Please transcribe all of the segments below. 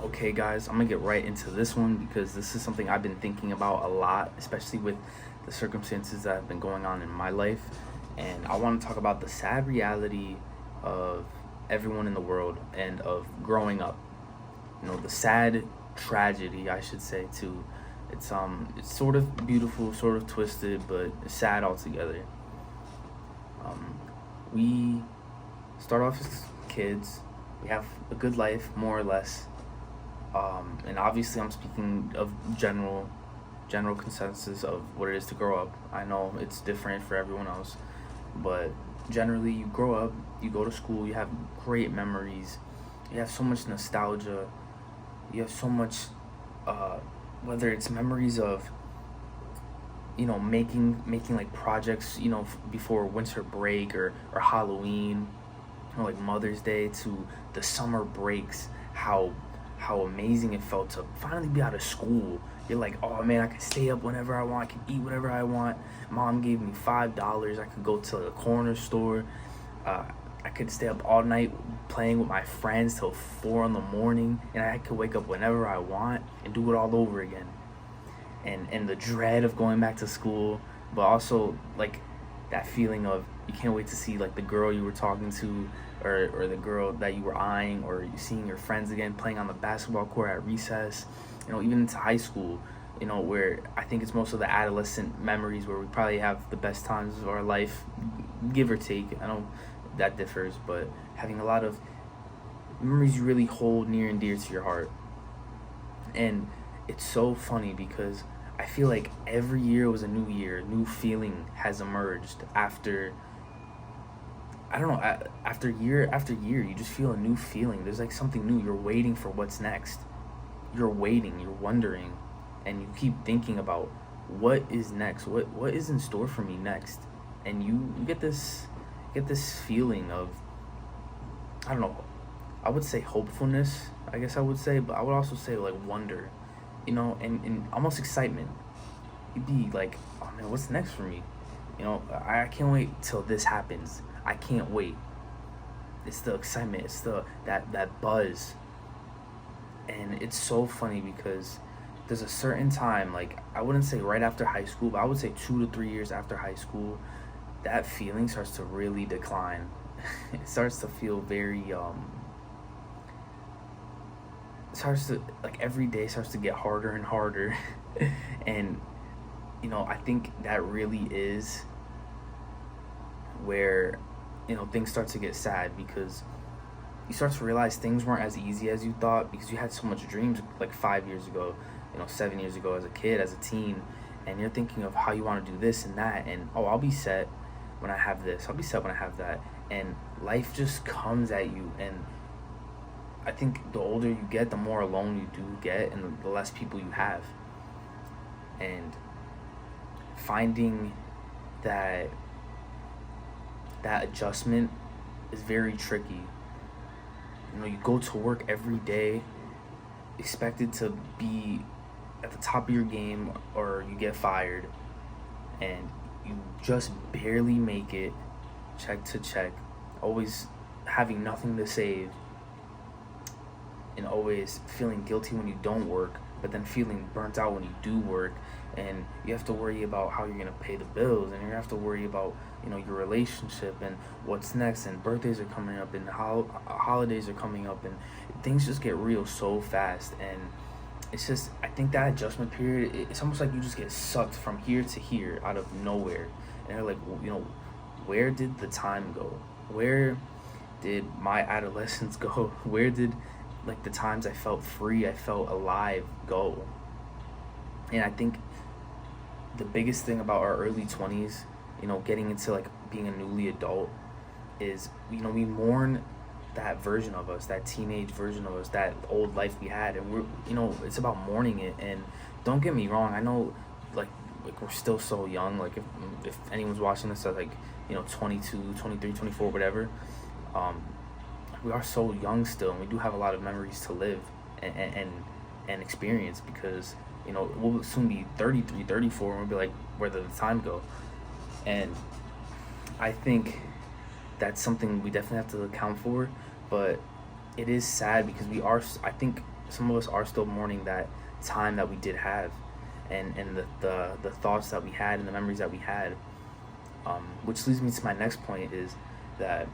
Okay, guys, I'm gonna get right into this one because this is something I've been thinking about a lot, especially with the circumstances that have been going on in my life. And I want to talk about the sad reality of everyone in the world and of growing up. The sad tragedy, I should say, too. It's sort of beautiful, sort of twisted, but sad altogether. Um, we start off as kids. We have a good life, more or less, and obviously I'm speaking of general consensus of what it is to grow up. I know it's different for everyone else, but generally you grow up, you go to school, you have great memories, you have so much nostalgia, you have so much, uh, whether it's memories of making like projects, before winter break or Halloween, like Mother's Day, to the summer breaks, how amazing it felt to finally be out of school. You're like, oh man, I can stay up whenever I want, I can eat whatever I want. Mom gave me $5. I could go to the corner store. Uh, I could stay up all night playing with my friends till 4 in the morning, and I could wake up whenever I want and do it all over again. And the dread of going back to school, but also like that feeling of you can't wait to see like the girl you were talking to, or the girl that you were eyeing, or you seeing your friends again playing on the basketball court at recess. Even into high school, where I think it's most of the adolescent memories where we probably have the best times of our life, give or take. I know that differs, but having a lot of memories you really hold near and dear to your heart. And it's so funny because I feel like every year was a new year. New feeling has emerged after, I don't know, after year, you just feel a new feeling. There's like something new. You're waiting for what's next. You're waiting, you're wondering, and you keep thinking about what is next. What is in store for me next? And you get this feeling of, I don't know, I would say hopefulness, I guess I would say, but I would also say like wonder, and almost excitement. You'd be like, oh man, what's next for me? I can't wait till this happens. I can't wait. It's the excitement, it's that buzz. And it's so funny because there's a certain time, like I wouldn't say right after high school, but I would say 2 to 3 years after high school, that feeling starts to really decline. It starts to feel very it starts to, like, every day starts to get harder and harder. And I think that really is where things start to get sad, because you start to realize things weren't as easy as you thought, because you had so much dreams like 5 years ago, 7 years ago, as a kid, as a teen. And you're thinking of how you want to do this and that, and oh, I'll be set when I have this, I'll be set when I have that. And life just comes at you. And I think the older you get, the more alone you do get, and the less people you have. And finding that adjustment is very tricky. You go to work every day expected to be at the top of your game, or you get fired, and you just barely make it, check to check, always having nothing to save, and always feeling guilty when you don't work, but then feeling burnt out when you do work. And you have to worry about how you're going to pay the bills, and you have to worry about your relationship and what's next, and birthdays are coming up, and holidays are coming up, and things just get real so fast. And it's just, I think that adjustment period, it's almost like you just get sucked from here to here out of nowhere. And you're like, where did the time go? Where did my adolescence go? Where did, like, the times I felt free, I felt alive, go? And I think the biggest thing about our early 20s, getting into like being a newly adult, is, we mourn that version of us, that teenage version of us, that old life we had. And it's about mourning it. And don't get me wrong, I know, like we're still so young. Like, if anyone's watching this at, like, 22, 23, 24, whatever, we are so young still, and we do have a lot of memories to live and experience, because we'll soon be 33, 34, and we'll be like, where did the time go? And I think that's something we definitely have to account for. But it is sad because I think some of us are still mourning that time that we did have, and the thoughts that we had and the memories that we had. Which leads me to my next point, is that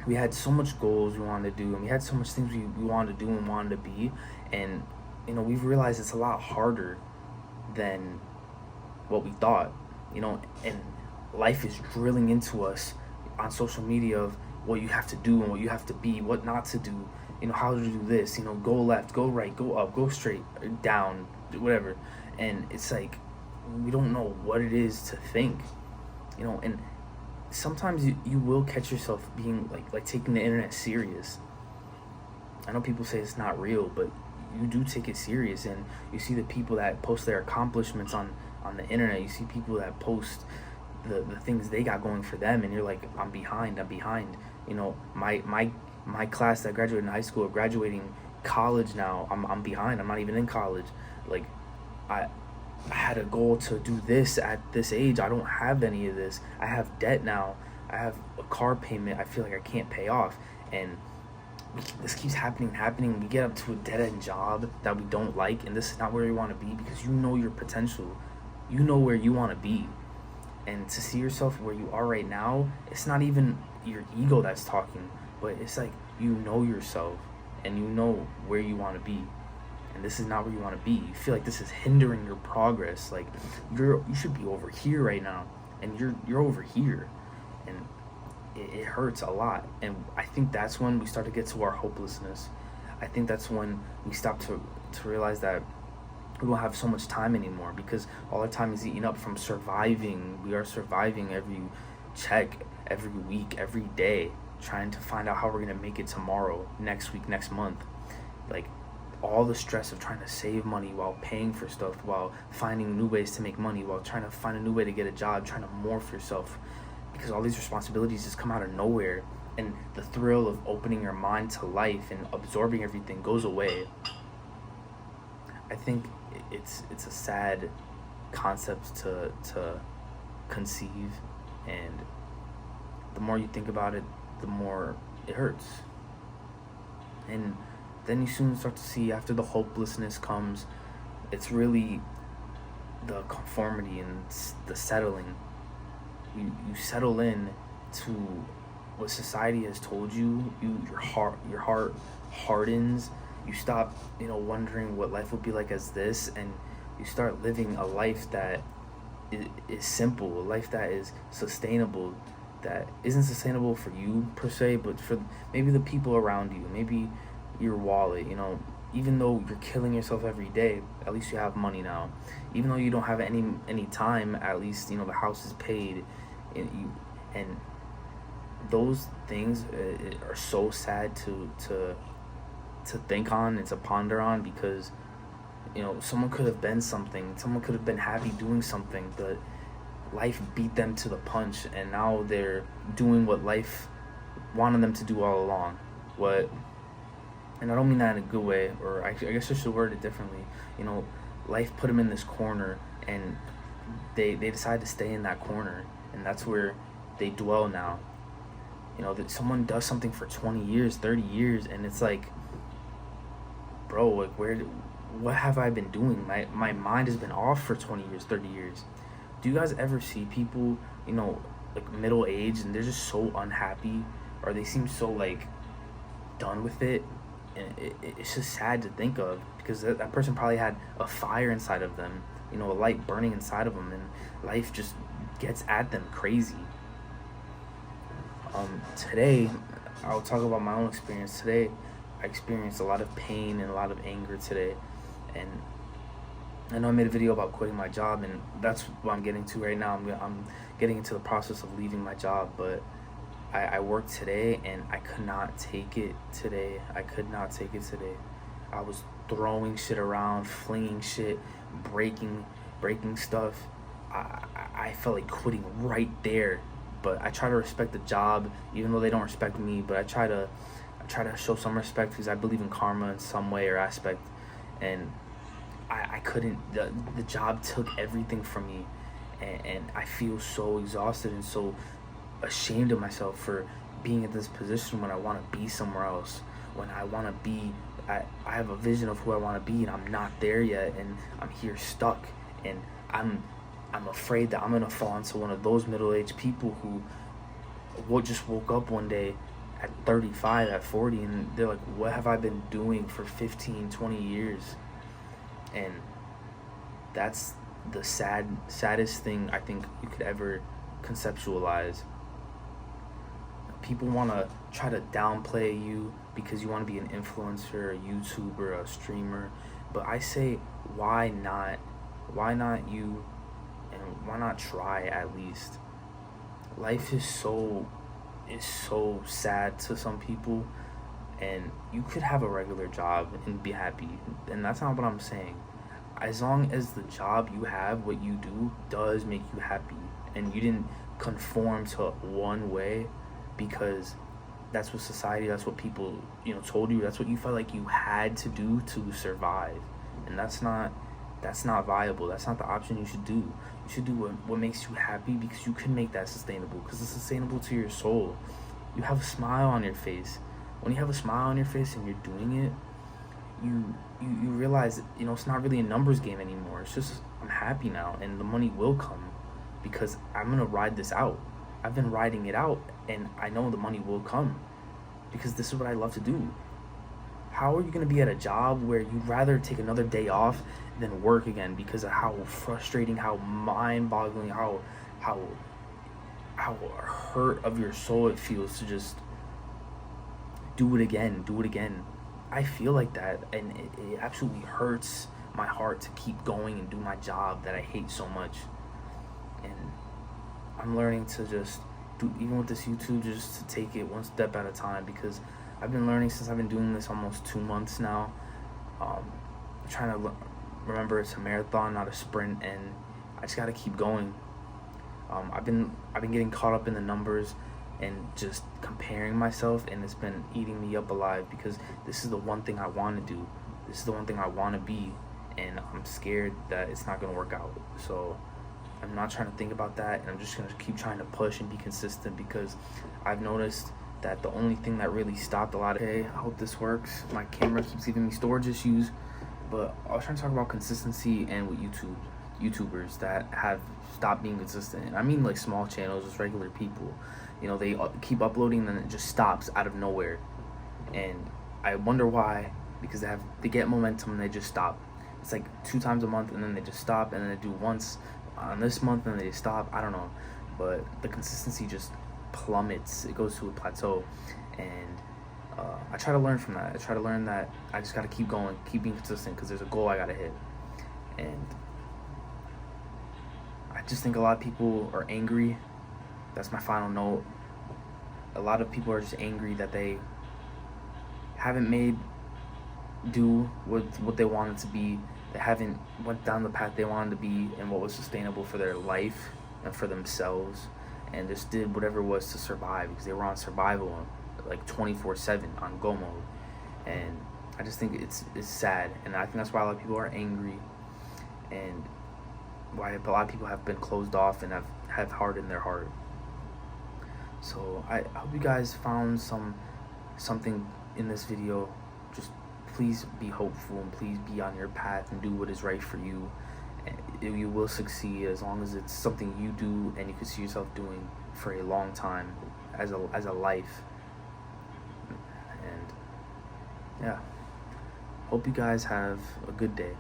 we had so much goals we wanted to do, and we had so much things we wanted to do and wanted to be, and we've realized it's a lot harder than what we thought. And life is drilling into us on social media of what you have to do and what you have to be, what not to do, how to do this, go left, go right, go up, go straight, down, whatever. And it's like we don't know what it is to think, and sometimes you will catch yourself being like taking the internet serious. I know people say it's not real, but you do take it serious, and you see the people that post their accomplishments on the internet. You see people that post the things they got going for them, and you're like, I'm behind. My class that graduated in high school, graduating college now, I'm behind. I'm not even in college. Like, I had a goal to do this at this age. I don't have any of this. I have debt now. I have a car payment I feel like I can't pay off, and this keeps happening. We get up to a dead-end job that we don't like, and this is not where we want to be, because your potential, where you want to be. And to see yourself where you are right now, it's not even your ego that's talking, but it's like yourself, and where you want to be, and this is not where you want to be. You feel like this is hindering your progress. Like, you should be over here right now, and you're over here, and it hurts a lot. And I think that's when we start to get to our hopelessness. I think that's when we stop to realize that we don't have so much time anymore, because all our time is eaten up from surviving. We are surviving every check, every week, every day, trying to find out how we're going to make it tomorrow, next week, next month. Like, all the stress of trying to save money while paying for stuff, while finding new ways to make money, while trying to find a new way to get a job, trying to morph yourself, because all these responsibilities just come out of nowhere, and the thrill of opening your mind to life and absorbing everything goes away. I think it's a sad concept to conceive, and the more you think about it, the more it hurts. And then you soon start to see, after the hopelessness comes, it's really the conformity and the settling. You settle in to what society has told you. Your heart hardens. You stop, wondering what life would be like as this, and you start living a life that is simple, a life that is sustainable, that isn't sustainable for you per se, but for maybe the people around you, maybe your wallet. Even though you're killing yourself every day, at least you have money now. Even though you don't have any time, at least the house is paid, and those things are so sad to think on and to ponder on, because someone could have been something, someone could have been happy doing something, but life beat them to the punch, and now they're doing what life wanted them to do all along. And I don't mean that in a good way, or I guess I should word it differently. Life put them in this corner, and they decide to stay in that corner, and that's where they dwell now. That someone does something for 20 years, 30 years, and it's like, bro, like, what have I been doing? My mind has been off for 20 years, 30 years. Do you guys ever see people, like middle age, and they're just so unhappy, or they seem so like done with it? And it's just sad to think of, because that person probably had a fire inside of them, a light burning inside of them, and life just gets at them crazy. Today, I'll talk about my own experience. Today, I experienced a lot of pain and a lot of anger today, and I know I made a video about quitting my job, and that's what I'm getting to right now. I'm getting into the process of leaving my job, but I worked today, and I could not take it today. I was throwing shit around, flinging shit, breaking stuff. I felt like quitting right there, but I try to respect the job, even though they don't respect me. But I try to show some respect, because I believe in karma in some way or aspect, and I couldn't. The job took everything from me, and I feel so exhausted and so ashamed of myself for being in this position when I want to be somewhere else, when I want to be I have a vision of who I want to be, and I'm not there yet, and I'm here stuck, and I'm afraid that I'm gonna fall into one of those middle-aged people who just woke up one day at 35, at 40, and they're like, what have I been doing for 15, 20 years? And that's the saddest thing I think you could ever conceptualize. People want to try to downplay you because you want to be an influencer, a YouTuber, a streamer, but I say, why not you, and why not try at least? Life is so sad to some people, and you could have a regular job and be happy, and that's not what I'm saying. As long as the job you have, what you do, does make you happy, and you didn't conform to one way because that's what society, that's what people, told you, that's what you felt like you had to do to survive, and that's not viable. That's not the option you should do. You should do what makes you happy, because you can make that sustainable, because it's sustainable to your soul. You have a smile on your face. When you have a smile on your face and you're doing it, you realize that, it's not really a numbers game anymore. It's just, I'm happy now, and the money will come because I'm gonna ride this out. I've been riding it out, and I know the money will come because this is what I love to do. How are you going to be at a job where you'd rather take another day off than work again because of how frustrating, how mind-boggling, how hurt of your soul it feels to just do it again? I feel like that, and it absolutely hurts my heart to keep going and do my job that I hate so much. And I'm learning to just do, even with this YouTube, just to take it one step at a time, because I've been learning since I've been doing this almost 2 months now. I'm trying to remember it's a marathon, not a sprint, and I just got to keep going. I've been getting caught up in the numbers and just comparing myself, and it's been eating me up alive, because this is the one thing I want to do. This is the one thing I want to be, and I'm scared that it's not going to work out. So I'm not trying to think about that, and I'm just going to keep trying to push and be consistent, because I've noticed that the only thing that really stopped a lot of... Hey, I hope this works. My camera keeps giving me storage issues, but I was trying to talk about consistency and with YouTubers that have stopped being consistent. And I mean like small channels, just regular people. They keep uploading and then it just stops out of nowhere. And I wonder why, because they get momentum and they just stop. It's like 2 times a month and then they just stop, and then they do once on this month and then they stop. I don't know. But the consistency just plummets. It goes to a plateau, and I try to learn from that. I try to learn that I just got to keep going, keep being consistent, because there's a goal I got to hit. And I just think a lot of people are angry. That's my final note. A lot of people are just angry that they haven't do what they wanted to be. They haven't went down the path they wanted to be and what was sustainable for their life and for themselves, and just did whatever it was to survive, because they were on survival, like 24/7 on go mode. And I just think it's sad, and I think that's why a lot of people are angry, and why a lot of people have been closed off and have hardened their heart. So I hope you guys found something in this video. Just please be hopeful, and please be on your path and do what is right for you. You will succeed as long as it's something you do and you can see yourself doing for a long time as a life. And yeah, hope you guys have a good day.